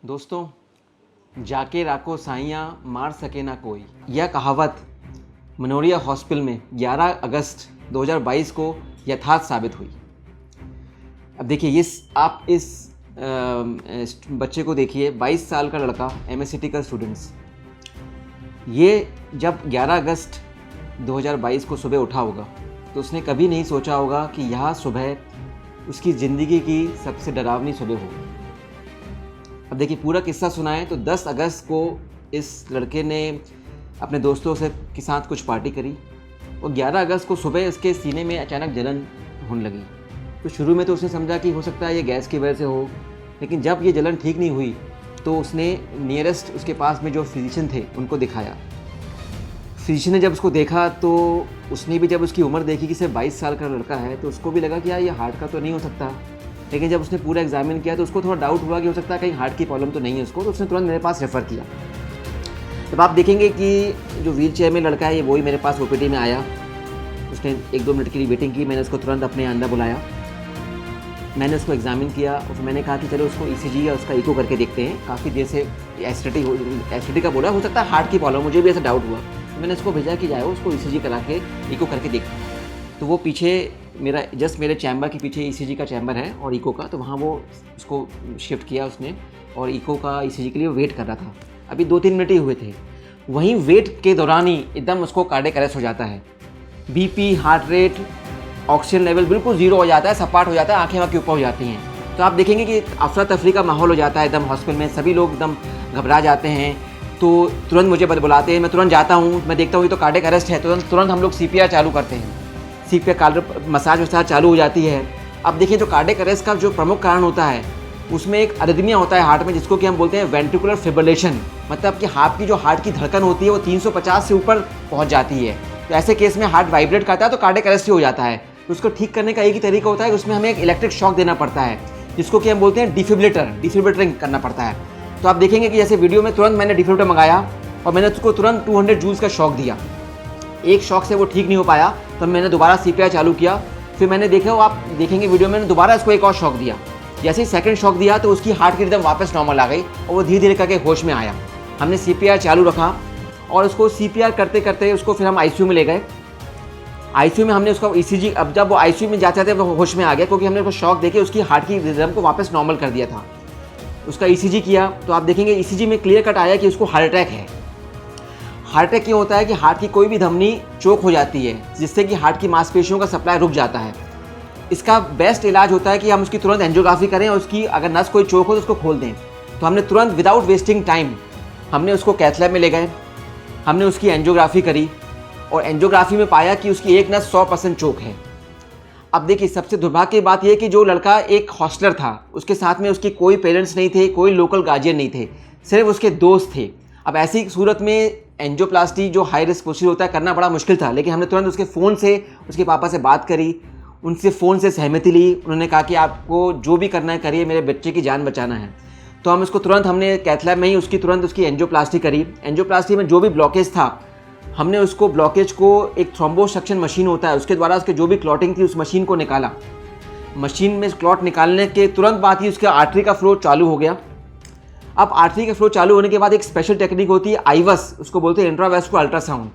दोस्तों, जाके राको साइयाँ मार सके ना कोई, यह कहावत मनोरिया हॉस्पिटल में 11 अगस्त 2022 को यथार्थ साबित हुई। अब देखिए, आप इस बच्चे को देखिए, 22 साल का लड़का, MSc का स्टूडेंट्स। ये जब 11 अगस्त 2022 को सुबह उठा होगा तो उसने कभी नहीं सोचा होगा कि यह सुबह उसकी ज़िंदगी की सबसे डरावनी सुबह होगी। अब देखिए, पूरा किस्सा सुनाएं तो 10 अगस्त को इस लड़के ने अपने दोस्तों के साथ कुछ पार्टी करी और 11 अगस्त को सुबह इसके सीने में अचानक जलन होने लगी। तो शुरू में तो उसने समझा कि हो सकता है ये गैस की वजह से हो, लेकिन जब ये जलन ठीक नहीं हुई तो उसने नियरेस्ट उसके पास में जो फिजिशियन थे उनको दिखाया। फिजिशियन ने जब उसको देखा तो उसने भी जब उसकी उम्र देखी कि सिर्फ 22 साल का लड़का है तो उसको भी लगा कि यार ये हार्ट का तो नहीं हो सकता। लेकिन जब उसने पूरा एग्जामिन किया तो उसको थोड़ा डाउट हुआ कि हो सकता है कहीं हार्ट की प्रॉब्लम तो नहीं है उसको, तो उसने तुरंत मेरे पास रेफ़र किया। तब आप देखेंगे कि जो व्हील चेयर में लड़का है ये वही मेरे पास OPD में आया। उसने 1-2 मिनट के लिए वेटिंग की, मैंने उसको तुरंत अपने अंदर बुलाया, मैंने उसको एग्जामिन किया और फिर मैंने कहा कि चलो उसको ECG या उसका इको करके देखते हैं। काफ़ी देर से एसिडिटी का बोला, हो सकता है हार्ट की प्रॉब्लम, मुझे भी ऐसा डाउट हुआ। तो मैंने उसको भेजा कि जाओ उसको ECG करा के इको करके देखते। तो वो पीछे मेरे चैम्बर के पीछे ECG का चैम्बर है और इको का, तो वहाँ वो उसको शिफ्ट किया उसने और इको का ECG के लिए वेट कर रहा था। अभी 2-3 मिनट ही हुए थे। वहीं वेट के दौरान ही एकदम उसको कार्डियक अरेस्ट हो जाता है। BP, heart rate, oxygen level बिल्कुल ज़ीरो हो जाता है, सपाट हो जाता है, आँखें वहाँ के ऊपर हो जाती हैं। तो आप देखेंगे कि अफरा तफरी का माहौल हो जाता है एकदम हॉस्पिटल में, सभी लोग एकदम घबरा जाते हैं। तो तुरंत मुझे बुलाते हैं, मैं तुरंत जाता हूँ, मैं देखता हूँ ये तो कार्डियक अरेस्ट है, तुरंत हम लोग CPR चालू करते हैं। CPR कार्डियक मसाज चालू हो जाती है। अब देखिए, जो कार्डियक अरेस्ट का जो प्रमुख कारण होता है उसमें एक अरिदमिया होता है हार्ट में, जिसको कि हम बोलते हैं वेंट्रिकुलर फिब्रिलेशन, मतलब कि हार्ट की जो धड़कन होती है वो 350 से ऊपर पहुँच जाती है। तो ऐसे केस में हार्ट वाइब्रेट करता है तो कार्डियक अरेस्ट ही हो जाता है। तो उसको ठीक करने का एक ही तरीका होता है कि उसमें हमें एक इलेक्ट्रिक शॉक देना पड़ता है, जिसको कि हम बोलते हैं डिफिब्रिलेटरिंग करना पड़ता है। तो आप देखेंगे कि जैसे वीडियो में तुरंत मैंने डिफिब्रिलेटर मंगाया और मैंने उसको तुरंत 200 जूल्स का शॉक दिया। एक शॉक से वो ठीक नहीं हो पाया तो मैंने दोबारा CPR चालू किया। फिर मैंने देखा, वो आप देखेंगे वीडियो में, मैंने दोबारा इसको एक और शॉक दिया। जैसे ही सेकंड शॉक दिया तो उसकी हार्ट की रिदम वापस नॉर्मल आ गई और वो धीरे धीरे करके होश में आया। हमने CPR चालू रखा और उसको CPR करते करते उसको फिर हम ICU में ले गए। ICU में हमने उसका ECG, अब जब वो ICU में जाते थे वो होश में आ गया, क्योंकि हमने उसको शॉक देके उसकी हार्ट की रिदम को वापस नॉर्मल कर दिया था। उसका ECG किया तो आप देखेंगे ECG में क्लियर कट आया कि उसको हार्ट अटैक है। हार्ट अटैक क्यों होता है कि हार्ट की कोई भी धमनी चोक हो जाती है, जिससे कि हार्ट की मांसपेशियों का सप्लाई रुक जाता है। इसका बेस्ट इलाज होता है कि हम उसकी तुरंत एंजियोग्राफी करें और उसकी अगर नस कोई चोक हो तो उसको खोल दें। तो हमने तुरंत विदाउट वेस्टिंग टाइम हमने उसको कैथ लैब में ले गए, हमने उसकी एंजियोग्राफी करी और एंजियोग्राफी में पाया कि उसकी एक नस 100% चोक है। अब देखिए, सबसे दुर्भाग्य की बात यह कि जो लड़का एक हॉस्टलर था, उसके साथ में उसके कोई पेरेंट्स नहीं थे, कोई लोकल गार्जियन नहीं थे, सिर्फ उसके दोस्त थे। अब ऐसी सूरत में एंजियोप्लास्टी जो हाई रिस्क प्रोसीजर होता है करना बड़ा मुश्किल था, लेकिन हमने तुरंत उसके फ़ोन से उसके पापा से बात करी, उनसे फ़ोन से सहमति ली। उन्होंने कहा कि आपको जो भी करना है करिए, मेरे बच्चे की जान बचाना है। तो हम उसको तुरंत, हमने कैथ लैब में ही उसकी एंजियोप्लास्टी करी। एंजियोप्लास्टी में जो भी ब्लॉकेज था, हमने उसको ब्लॉकेज को एक थ्रोम्बोसक्शन मशीन होता है, उसके द्वारा उसके जो भी क्लॉटिंग थी उस मशीन को निकाला। मशीन में क्लॉट निकालने के तुरंत बाद ही उसका आर्टरी का फ्लो चालू हो गया। अब आर्टरी का फ्लो चालू होने के बाद एक स्पेशल टेक्निक होती है IVUS, उसको बोलते हैं इंट्रावेस्कुलर अल्ट्रासाउंड।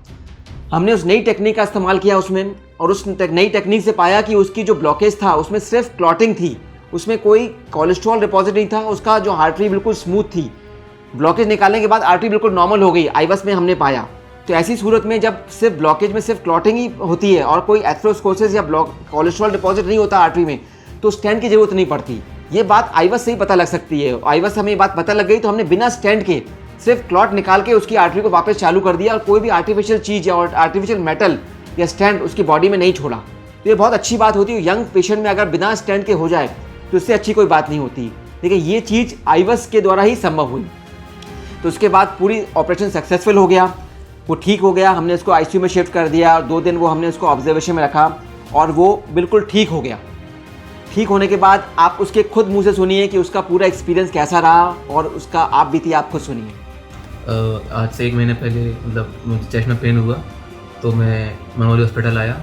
हमने उस नई टेक्निक का इस्तेमाल किया उसमें, और उस नई टेक्निक से पाया कि उसकी जो ब्लॉकेज था उसमें सिर्फ क्लॉटिंग थी, उसमें कोई कोलेस्ट्रॉल डिपॉजिट नहीं था। उसका जो आर्टरी बिल्कुल स्मूथ थी। ब्लॉकेज निकालने के बाद आर्टरी बिल्कुल नॉर्मल हो गई, IVUS में हमने पाया। तो ऐसी सूरत में जब सिर्फ ब्लॉकेज में सिर्फ क्लॉटिंग ही होती है और कोई एथेरोस्क्लेरोसिस या कोलेस्ट्रॉल डिपॉजिट नहीं होता आर्टरी में, तो स्टेंट की जरूरत नहीं पड़ती। ये बात IVUS से ही पता लग सकती है। IVUS से हमें ये बात पता लग गई तो हमने बिना स्टेंट के सिर्फ क्लॉट निकाल के उसकी आर्टरी को वापस चालू कर दिया और कोई भी आर्टिफिशियल चीज़ या आर्टिफिशियल मेटल या स्टेंट उसकी बॉडी में नहीं छोड़ा। तो ये बहुत अच्छी बात होती है। यंग पेशेंट में अगर बिना स्टेंट के हो जाए तो इससे अच्छी कोई बात नहीं होती। लेकिन ये चीज़ IVUS के द्वारा ही संभव हुई। तो उसके बाद पूरी ऑपरेशन सक्सेसफुल हो गया, वो ठीक हो गया। हमने उसको ICU में शिफ्ट कर दिया और 2 दिन वो हमने उसको ऑब्जर्वेशन में रखा और वो बिल्कुल ठीक हो गया। ठीक होने के बाद आप उसके खुद मुंह से सुनिए कि उसका पूरा एक्सपीरियंस कैसा रहा और उसका आप बीती आप खुद सुनिए। आज से 1 महीने पहले मतलब मुझे चेस्ट में पेन हुआ तो मैं मनोरी हॉस्पिटल आया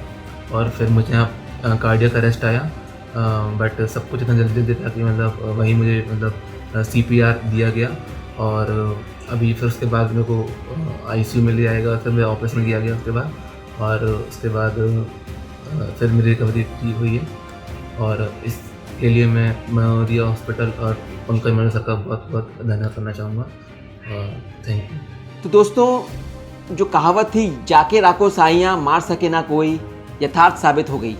और फिर मुझे यहाँ कार्डियक अरेस्ट आया। बट सब कुछ इतना जल्दी था कि मतलब वहीं मुझे मतलब CPR दिया गया और अभी फिर उसके बाद मेरे को ICU में ले जाएगा, फिर मेरा ऑपरेशन किया गया उसके बाद, और उसके बाद फिर मेरी रिकवरी ठीक हुई है। और इसके लिए मैं मेमोरिया हॉस्पिटल और पंकज मनोहरिया सर का बहुत बहुत धन्यवाद करना चाहूँगा। Thank you. तो दोस्तों, जो कहावत थी जाके राखो साइयाँ मार सके ना कोई, यथार्थ साबित हो गई।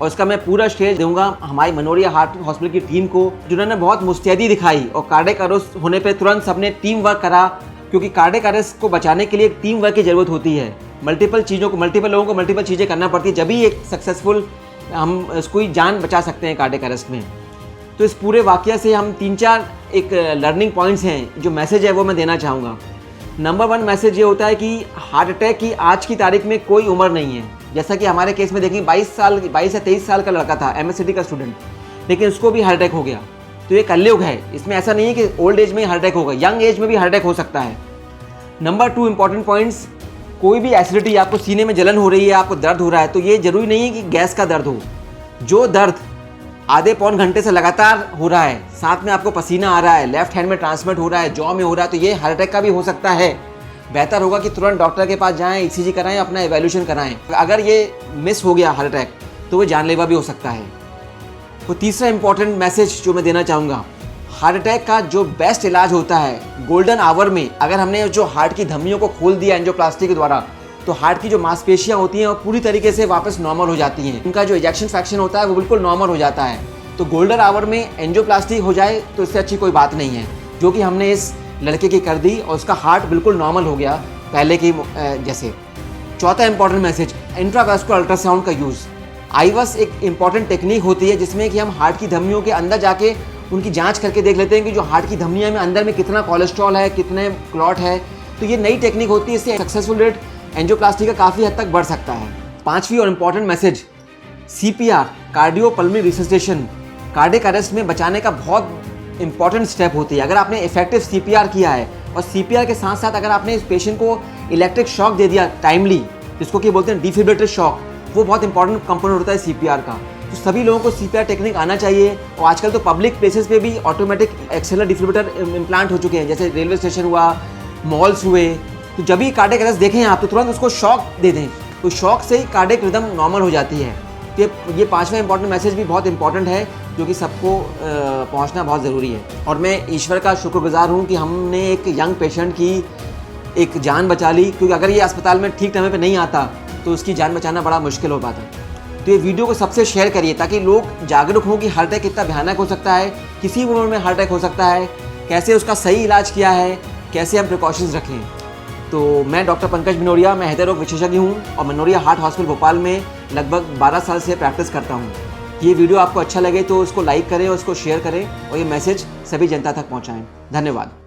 और इसका मैं पूरा श्रेय दूंगा हमारी मनोरिया हार्ट हॉस्पिटल की टीम को, जिन्होंने बहुत मुस्तैदी दिखाई और कार्डियक अरेस्ट होने पे तुरंत सबने टीम वर्क करा, क्योंकि कार्डियक अरेस्ट को बचाने के लिए एक टीम वर्क की ज़रूरत होती है। मल्टीपल लोगों को मल्टीपल चीज़ें करना पड़ती है, जब भी एक सक्सेसफुल हम कोई जान बचा सकते हैं कार्डियक अरेस्ट में। तो इस पूरे वाक़या से हम 3-4 एक लर्निंग पॉइंट्स हैं, जो मैसेज है वो मैं देना चाहूँगा। नंबर 1 मैसेज ये होता है कि हार्ट अटैक की आज की तारीख में कोई उम्र नहीं है। जैसा कि हमारे केस में देखें 22 या 23 साल का लड़का था, MSc का स्टूडेंट, लेकिन उसको भी हार्ट अटैक हो गया। तो ये कलयुग है, इसमें ऐसा नहीं है कि ओल्ड एज में हार्ट अटैक होगा, यंग एज में भी हार्ट अटैक हो सकता है। नंबर 2 इंपॉर्टेंट पॉइंट्स, कोई भी एसिडिटी, आपको सीने में जलन हो रही है, आपको दर्द हो रहा है, तो ये जरूरी नहीं है कि गैस का दर्द हो। जो दर्द आधे पौन घंटे से लगातार हो रहा है, साथ में आपको पसीना आ रहा है, लेफ्ट हैंड में ट्रांसमिट हो रहा है, जॉ में हो रहा है, तो ये हार्ट अटैक का भी हो सकता है। बेहतर होगा कि तुरंत डॉक्टर के पास जाएं, ECG कराएं, अपना एवेल्यूशन कराएं। अगर ये मिस हो गया हार्ट अटैक तो वो जानलेवा भी हो सकता है। तो तीसरा इंपॉर्टेंट मैसेज जो मैं देना चाहूँगा, हार्ट अटैक का जो बेस्ट इलाज होता है गोल्डन आवर में, अगर हमने जो हार्ट की धमनियों को खोल दिया एंजियोप्लास्टी के द्वारा, तो हार्ट की जो मांसपेशियाँ होती हैं वो पूरी तरीके से वापस नॉर्मल हो जाती हैं, उनका जो इजेक्शन फ्रैक्शन होता है वो बिल्कुल नॉर्मल हो जाता है। तो गोल्डन आवर में एंजियोप्लास्टी हो जाए तो इससे अच्छी कोई बात नहीं है, जो कि हमने इस लड़के की कर दी और उसका हार्ट बिल्कुल नॉर्मल हो गया पहले की जैसे। चौथा इंपॉर्टेंट मैसेज, इंट्रावेस्कुलर अल्ट्रासाउंड का यूज़। IVUS एक इंपॉर्टेंट टेक्निक होती है जिसमें कि हम हार्ट की धमनियों के अंदर जाके उनकी जांच करके देख लेते हैं कि जो हार्ट की धमनियों में अंदर में कितना कोलेस्ट्रॉल है, कितने क्लॉट है। तो ये नई टेक्निक होती है, इससे सक्सेसफुल रेट एंजियोप्लास्टी का काफ़ी हद तक बढ़ सकता है। पांचवी और important message, CPR cardiopulmonary resuscitation cardiac arrest में बचाने का बहुत इंपॉर्टेंट स्टेप होती है। अगर आपने इफेक्टिव CPR किया है और CPR के साथ साथ अगर आपने इस पेशेंट को इलेक्ट्रिक शॉक दे दिया टाइमली, जिसको कि बोलते हैं डिफिब्रिलेटर शॉक, वो बहुत इंपॉर्टेंट कंपोनेंट होता है CPR का। तो सभी लोगों को CPR टेक्निक आना चाहिए। और आजकल तो पब्लिक प्लेसेस पे भी ऑटोमेटिक एक्सेलर डिफिब्रिलेटर इम्प्लांट हो चुके हैं, जैसे रेलवे स्टेशन हुआ, मॉल्स हुए। तो जब भी कार्डियक अरेस्ट देखें आप तो तुरंत उसको शॉक दे दें, तो शॉक से ही कार्डियक रिदम नॉर्मल हो जाती है। तो ये पांचवा इंपॉर्टेंट मैसेज भी बहुत इंपॉर्टेंट है, जो कि सबको पहुंचना बहुत ज़रूरी है। और मैं ईश्वर का शुक्रगुजार हूं कि हमने एक यंग पेशेंट की एक जान बचा ली, क्योंकि अगर ये अस्पताल में ठीक टाइम पे नहीं आता तो उसकी जान बचाना बड़ा मुश्किल हो पाता। तो ये वीडियो को सबसे शेयर करिए ताकि लोग जागरूक हों कि हार्ट अटैक कितना भयानक हो सकता है, किसी उम्र में हार्ट अटैक हो सकता है, कैसे उसका सही इलाज किया है, कैसे हम प्रिकॉशंस रखें। तो मैं डॉक्टर पंकज मनोरिया, मैं हृदय रोग विशेषज्ञ हूँ और मनोरिया हार्ट हॉस्पिटल भोपाल में लगभग 12 साल से प्रैक्टिस करता हूँ। ये वीडियो आपको अच्छा लगे तो उसको लाइक करें और उसको शेयर करें और ये मैसेज सभी जनता तक पहुँचाएँ। धन्यवाद।